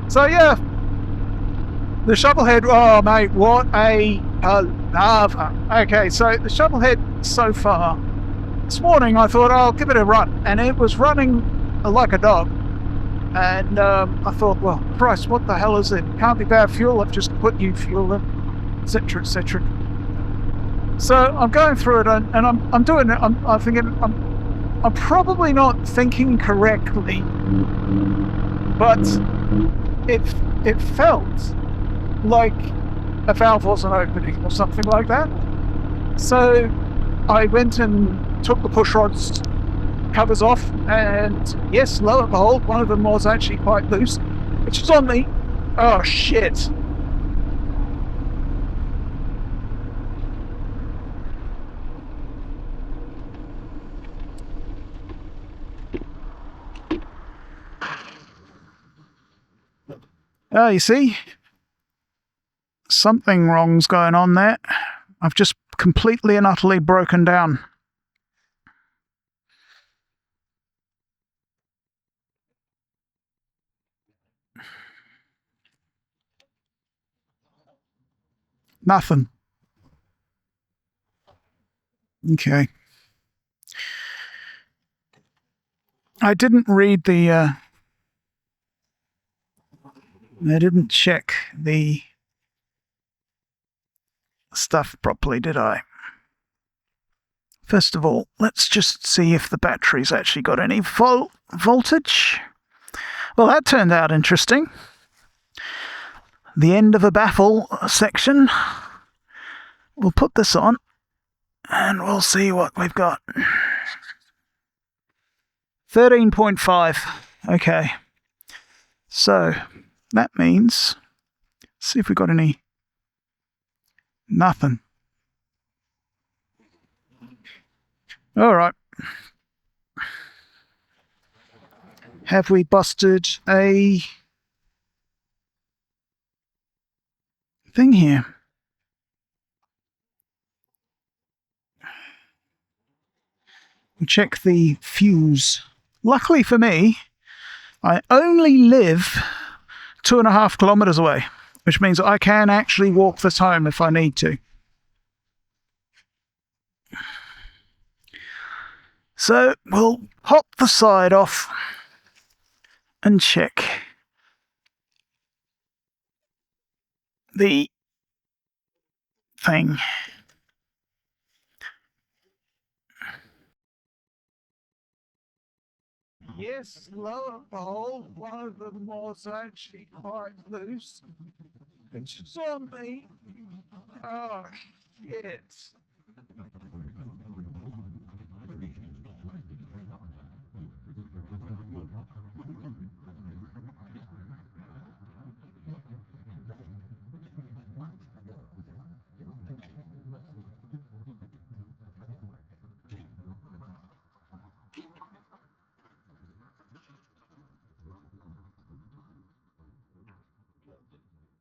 So yeah, the shovelhead. Oh mate, what a palaver. Okay, so the shovelhead so far. This morning I thought I'll give it a run, and it was running like a dog. And I thought, well, Christ, what the hell is it? Can't be bad fuel. I've just put new fuel in, etc., etc. So I'm going through it, and I'm doing it. I'm thinking I'm probably not thinking correctly, but it felt like a valve wasn't opening or something like that. So I went and took the push rods covers off, and yes, lo and behold, one of them was actually quite loose, which is on me. Oh shit. Oh, you see, something wrong's going on there. I've just completely and utterly broken down. Nothing. Okay. I didn't read the. I didn't check the stuff properly, did I? First of all, let's just see if the battery's actually got any voltage. Well, that turned out interesting. The end of a baffle section. We'll put this on and we'll see what we've got. 13.5. Okay. So that means, see if we've got any. Nothing. All right. Have we busted a thing here? We check the fuse. Luckily for me, I only live 2.5 kilometers away, which means I can actually walk this home if I need to. So we'll pop the side off and check the thing. Yes, lo and behold, one of them was actually quite loose. It's on me. Oh, shit.